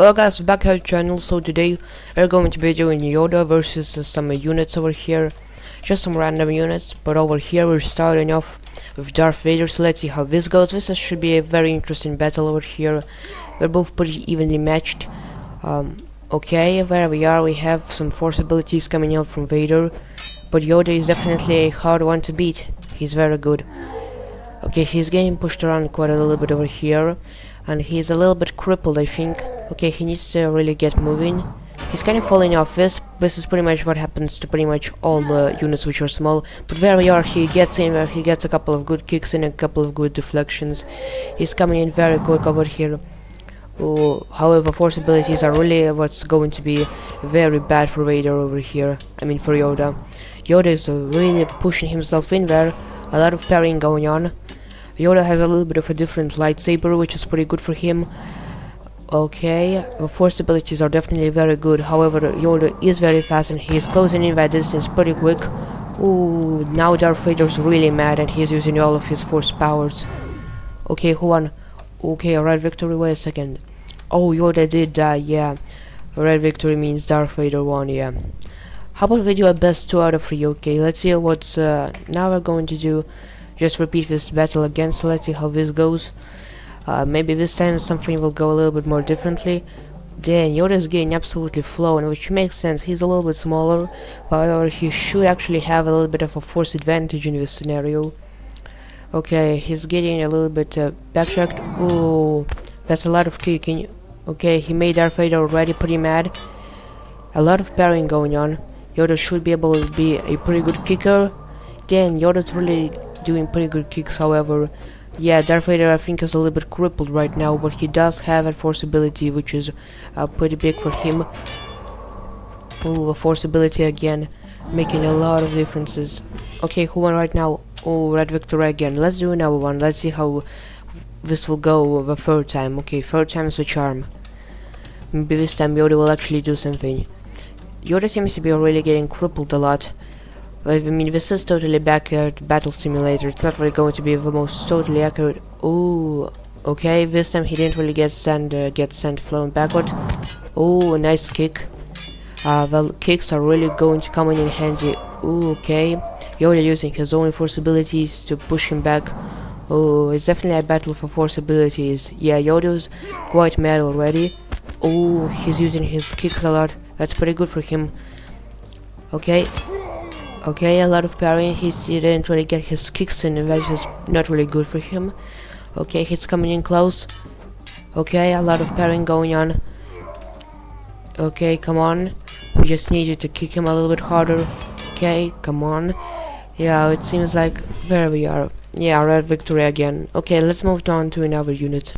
Hello guys, back at our channel. So today we're going to be doing Yoda versus some units over here. Just some random units, but over here we're starting off with Darth Vader, so let's see how this goes. Should be a very interesting battle over here. We're both pretty evenly matched. Okay, there we are. We have some force abilities coming out from Vader, but Yoda is definitely a hard one to beat. He's very good. Okay, he's getting pushed around quite a little bit over here, and he's a little bit crippled, I think. Okay, he needs to really get moving. He's kind of falling off. This is pretty much what happens to pretty much all the units which are small. But there we are. He gets in there. He gets a couple of good kicks and a couple of good deflections. He's coming in very quick over here. Oh, however, force abilities are really what's going to be very bad for Vader over here. I mean for Yoda. Yoda is really pushing himself in there. A lot of parrying going on. Yoda has a little bit of a different lightsaber, which is pretty good for him. Okay, the force abilities are definitely very good. However, Yoda is very fast and he's closing in that distance pretty quick. Ooh, now Darth Vader's really mad and he's using all of his force powers. Okay, who won? Okay, red victory, wait a second. Oh, Yoda did die, yeah. Red victory means Darth Vader won, yeah. How about we do a best 2 out of 3, okay? Let's see what's, now we're going to do, just repeat this battle again, so let's see how this goes. Maybe this time something will go a little bit more differently. Then Yoda is getting absolutely flown, which makes sense. He's a little bit smaller, however he should actually have a little bit of a force advantage in this scenario. Okay, he's getting a little bit backtracked. Ooh, that's a lot of kicking. Okay, he made Darth Vader already pretty mad. A lot of parrying going on. Yoda should be able to be a pretty good kicker. Then Yoda's really doing pretty good kicks, however. Yeah, Darth Vader I think is a little bit crippled right now, but he does have a force ability which is pretty big for him. Ooh, a force ability again, making a lot of differences. Okay, who won right now? Oh, red victory again. Let's do another one. Let's see how this will go the third time. Okay, third time's the charm. Maybe this time Yoda will actually do something. Yoda seems to be really getting crippled a lot. I mean, this is totally backyard battle simulator. It's not really going to be the most totally accurate. Ooh, okay. This time he didn't really get sent flown backward. Ooh, a nice kick. The kicks are really going to come in handy. Ooh, okay. Yoda using his own force abilities to push him back. Oh, it's definitely a battle for force abilities. Yeah, Yoda's quite mad already. Oh, he's using his kicks a lot. That's pretty good for him. Okay. Okay, a lot of parrying. He didn't really get his kicks in, and that's just not really good for him. Okay, he's coming in close. Okay, a lot of parrying going on. Okay, come on. We just need you to kick him a little bit harder. Okay, come on. Yeah, it seems like there we are. Yeah, red victory again. Okay, let's move on to another unit.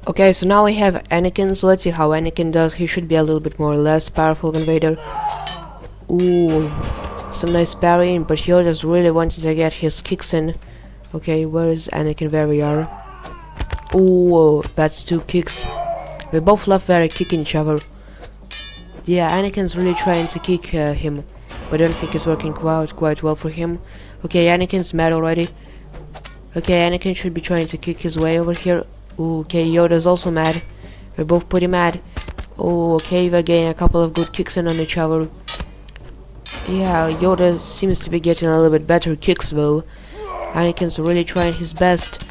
Okay, so now we have Anakin, so let's see how Anakin does. He should be a little bit more or less powerful than Vader. Ooh, some nice parrying, but Yoda's really wanting to get his kicks in. Okay, where is Anakin? There we are. Ooh, that's 2 kicks. We both love very kicking each other. Yeah, Anakin's really trying to kick him, but I don't think it's working quite well for him. Okay, Anakin's mad already. Okay, Anakin should be trying to kick his way over here. Ooh, okay, Yoda's also mad. We're both pretty mad. Oh, okay, we're getting a couple of good kicks in on each other. Yeah, Yoda seems to be getting a little bit better kicks though. Anakin's really trying his best.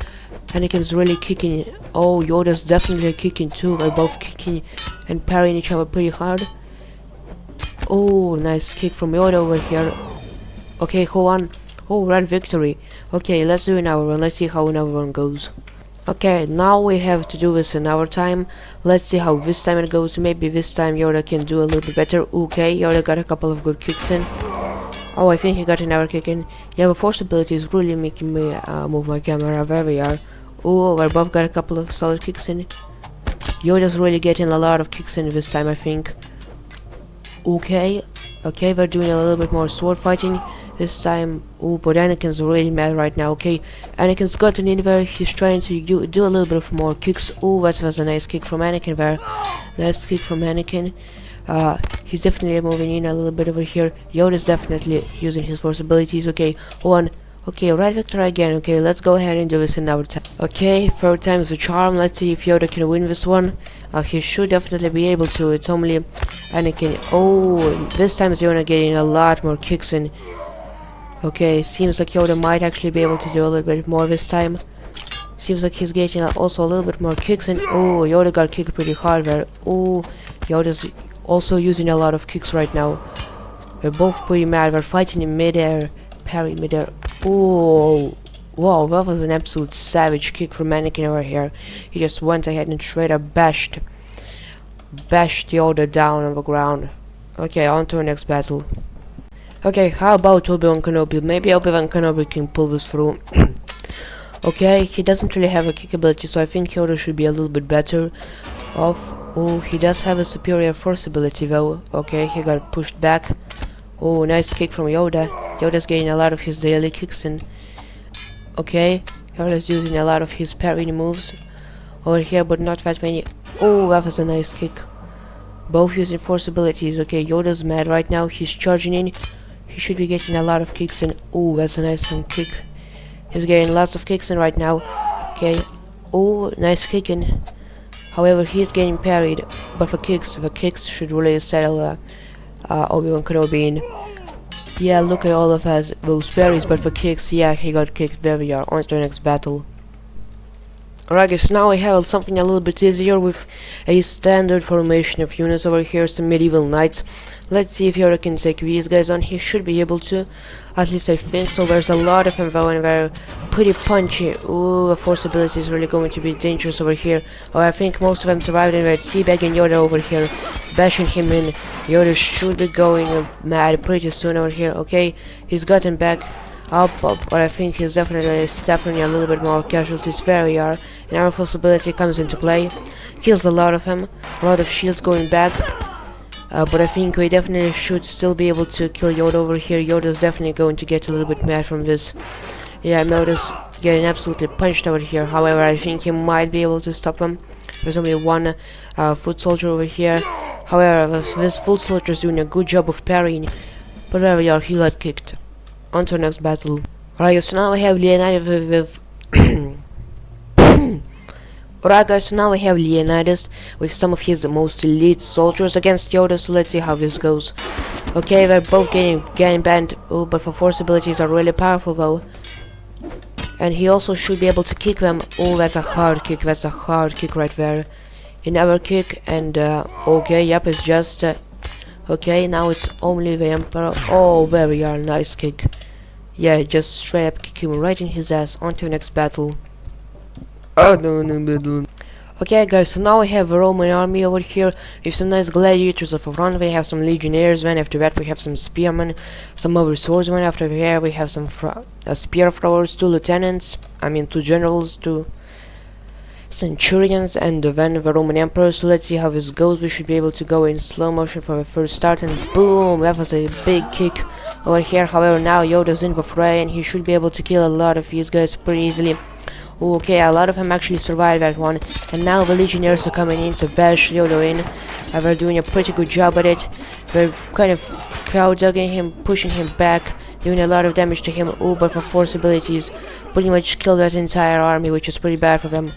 Anakin's really kicking. Oh, Yoda's definitely kicking too. They're both kicking and parrying each other pretty hard. Oh, nice kick from Yoda over here. Okay, who won? Oh, red victory. Okay, let's do another one. Let's see how another one goes. Okay, now we have to do this another time. Let's see how this time it goes. Maybe this time Yoda can do a little bit better. Okay, Yoda got a couple of good kicks in. Oh, I think he got another kick in. Yeah, the force ability is really making me move my camera. There we are. Oh, we both got a couple of solid kicks in. Yoda's really getting a lot of kicks in this time, I think. Okay, okay, we're doing a little bit more sword fighting this time. Oh, but Anakin's really mad right now. Okay, Anakin's gotten in there. He's trying to do a little bit of more kicks. Oh, that was a nice kick from Anakin there. Nice kick from Anakin. He's definitely moving in a little bit over here. Yoda's definitely using his force abilities. Okay, one. Okay, right Victor again. Okay, let's go ahead and do this another time. Okay, third time's the charm. Let's see if Yoda can win this one. He should definitely be able to. It's only Anakin. Oh, this time Yoda getting a lot more kicks in. Okay, seems like Yoda might actually be able to do a little bit more this time. Seems like he's getting also a little bit more kicks in. Oh, Yoda got kicked pretty hard there. Oh, Yoda's also using a lot of kicks right now. They're both pretty mad. They're fighting in midair. Parry midair. Oh, wow, that was an absolute savage kick from Anakin over here. He just went ahead and straight up bashed Yoda down on the ground. Okay, on to our next battle. Okay, how about Obi-Wan Kenobi? Maybe Obi-Wan Kenobi can pull this through. Okay, he doesn't really have a kick ability, so I think Yoda should be a little bit better off. Oh, he does have a superior force ability though. Okay, he got pushed back. Oh, nice kick from Yoda. Yoda's getting a lot of his daily kicks in. Okay, Yoda's using a lot of his parry moves over here, but not that many. Oh, that was a nice kick. Both using force abilities. Okay, Yoda's mad right now. He's charging in. He should be getting a lot of kicks in. Oh, that's a nice kick. He's getting lots of kicks in right now. Okay. Oh, nice kicking. However, he's getting parried. But for kicks, the kicks should really settle Obi-Wan Kenobi in. Yeah, look at all of those parries. But for kicks, yeah, he got kicked. There we are. On to the next battle. Alright guys, now I have something a little bit easier with a standard formation of units over here, some medieval knights. Let's see if Yoda can take these guys on. He should be able to, at least I think so. There's a lot of them though, and they're pretty punchy. Ooh, the force ability is really going to be dangerous over here. Oh, I think most of them survived, and they're teabagging Yoda over here, bashing him in. Yoda should be going mad pretty soon over here. Okay, he's gotten back up, but I think he's definitely a little bit more casualties. There we are. And our force ability comes into play, kills a lot of them, a lot of shields going back, but I think we definitely should still be able to kill Yoda over here. Yoda's definitely going to get a little bit mad from this. Yeah, Yoda's getting absolutely punched over here. However, I think he might be able to stop him. There's only one foot soldier over here. However, this foot soldier is doing a good job of parrying, but there we are, he got kicked. On to our next battle. Alright, so now we have Leonidas with Alright guys, so now we have Leonidas with some of his most elite soldiers against Yoda, so let's see how this goes. Okay, they're both getting banned. Oh, but for force abilities are really powerful though. And he also should be able to kick them. Oh, that's a hard kick right there. Another kick, and okay, yep, it's just okay, now it's only the Emperor. Oh, there we are, nice kick. Yeah, just straight up kick him right in his ass. On to the next battle. Okay guys, so now we have a Roman army over here with some nice gladiators of front. We have some legionnaires, then after that we have some spearmen, some other swordsmen. After here we have some spear throwers, two generals, two centurions, and then the Roman emperor. So let's see how this goes. We should be able to go in slow motion for the first start, and boom, that was a big kick over here. However, now Yoda's in the fray, and he should be able to kill a lot of these guys pretty easily. Okay, a lot of them actually survived that one, and now the legionnaires are coming in to bash Yoda in. They're doing a pretty good job at it. They're kind of crowd-dogging him, pushing him back, doing a lot of damage to him. Oh, but for force abilities, pretty much killed that entire army, which is pretty bad for them.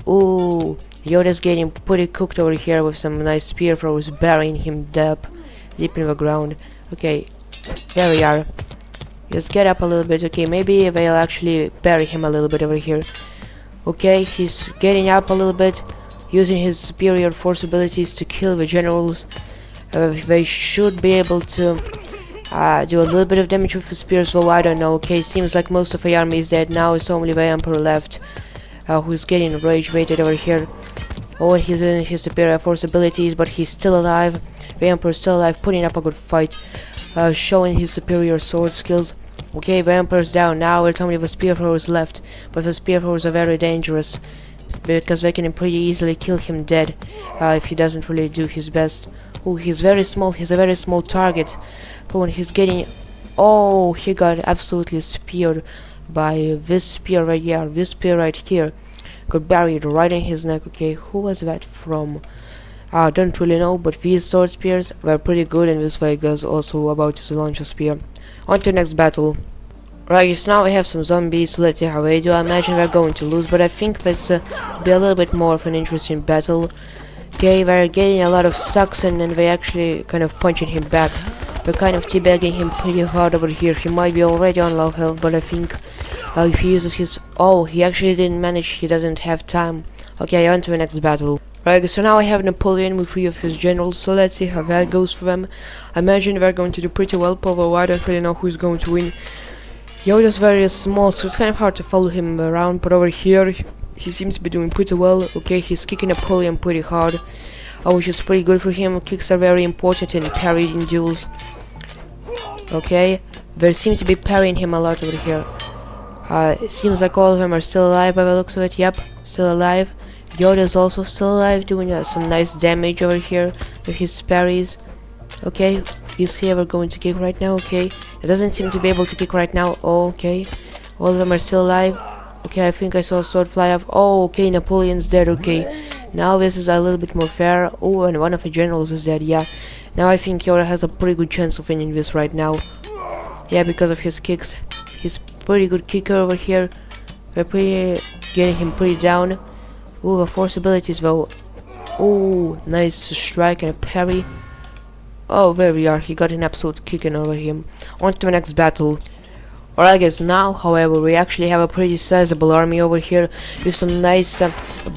Ooh, Yoda's getting pretty cooked over here with some nice spear throws, burying him deep in the ground. Okay, there we are. Just get up a little bit. Okay, maybe they'll actually bury him a little bit over here. Okay, he's getting up a little bit, using his superior force abilities to kill the generals. They should be able to do a little bit of damage with the spears, though I don't know. Okay, seems like most of the army is dead. Now it's only the Emperor left, who's getting rage baited over here. Oh, he's using his superior force abilities, but he's still alive. The Emperor's still alive, putting up a good fight, showing his superior sword skills. Okay, the Emperor's down. Now it's only the spear throwers left, but the spear throwers are very dangerous because they can pretty easily kill him dead if he doesn't really do his best. Oh, he's very small. He's a very small target. But when he's getting, oh, he got absolutely speared by this spear right here. This spear right here got buried right in his neck. Okay, who was that from? I don't really know, but these sword spears were pretty good, and this guy is also about to launch a spear. On to the next battle. Right, so now we have some zombies, so let's see how they do. I imagine we're going to lose, but I think this be a little bit more of an interesting battle. Okay, we're getting a lot of sucks and then they actually kind of punching him back. We're kind of teabagging him pretty hard over here. He might be already on low health, but I think if he uses his... Oh, he actually didn't manage, he doesn't have time. Okay, on to the next battle. Right, so now I have Napoleon with 3 of his generals, so let's see how that goes for them. I imagine they're going to do pretty well, although I don't really know who's going to win. Yoda's very small, so it's kind of hard to follow him around, but over here, he seems to be doing pretty well. Okay, he's kicking Napoleon pretty hard, which is pretty good for him. Kicks are very important in parrying duels. Okay, they seem to be parrying him a lot over here. It seems like all of them are still alive by the looks of it. Yep, still alive. Yoda's also still alive, doing some nice damage over here with his parries. Okay, he's here, we're going to kick right now. Okay, it doesn't seem to be able to kick right now. Okay, all of them are still alive. Okay, I think I saw a sword fly up. Oh, okay, Napoleon's dead. Okay, now this is a little bit more fair. Oh, and one of the generals is dead. Yeah, now I think Yoda has a pretty good chance of winning this right now. Yeah, because of his kicks. He's pretty good kicker over here. We're getting him pretty down. Ooh, the force abilities though. Oh, nice strike and a parry. Oh, there we are. He got an absolute kicking over him. On to the next battle. Alright guys, now, however, we actually have a pretty sizable army over here with some nice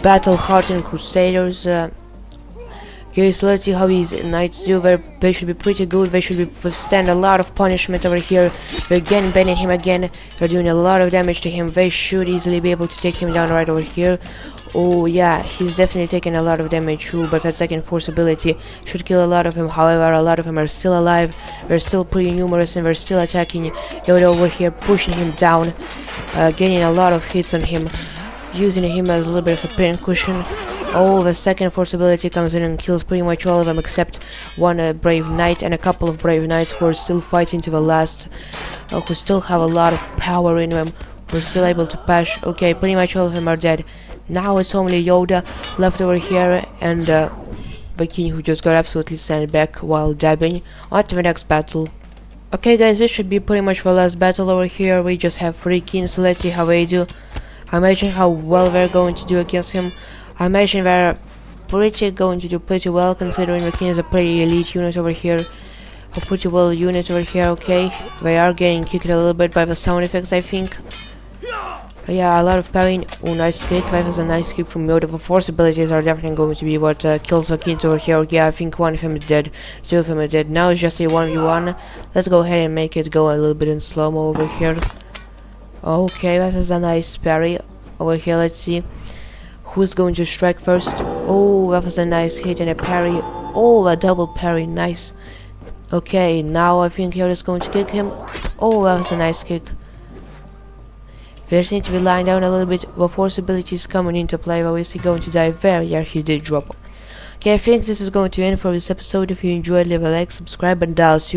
battle-hardened crusaders. Okay, so let's see how these knights do. They should be pretty good. They should withstand a lot of punishment over here. They're again banning him again. They're doing a lot of damage to him. They should easily be able to take him down right over here. Oh yeah, he's definitely taking a lot of damage too, but that second force ability should kill a lot of them. However, a lot of them are still alive. They're still pretty numerous and they're still attacking Yoda over here, pushing him down, getting a lot of hits on him, using him as a little bit of a pin cushion. Oh, the second force ability comes in and kills pretty much all of them except one brave knight and a couple of brave knights who are still fighting to the last, who still have a lot of power in them. We're still able to push. Okay, pretty much all of them are dead. Now it's only Yoda left over here and the king who just got absolutely sent back while dabbing. On to the next battle. Okay guys, this should be pretty much the last battle over here. We just have 3 kings, so let's see how they do. I imagine how well they're going to do against him. I imagine they're going to do pretty well considering the king is a pretty elite unit over here. A pretty well unit over here. Okay, they are getting kicked a little bit by the sound effects, I think. Yeah, a lot of parrying. Oh, nice kick. That was a nice kick from Yoda. The force abilities are definitely going to be what kills the kings over here. Yeah, I think one of them is dead. 2 of them are dead. Now it's just a 1v1. Let's go ahead and make it go a little bit in slow-mo over here. Okay, that is a nice parry. Over here, let's see. Who's going to strike first? Oh, that was a nice hit and a parry. Oh, a double parry. Nice. Okay, now I think Yoda's going to kick him. Oh, that was a nice kick. They seem to be lying down a little bit. The force ability is coming into play. Though, is he going to die there? Yeah, he did drop. Okay, I think this is going to end for this episode. If you enjoyed, leave a like, subscribe, and I'll see you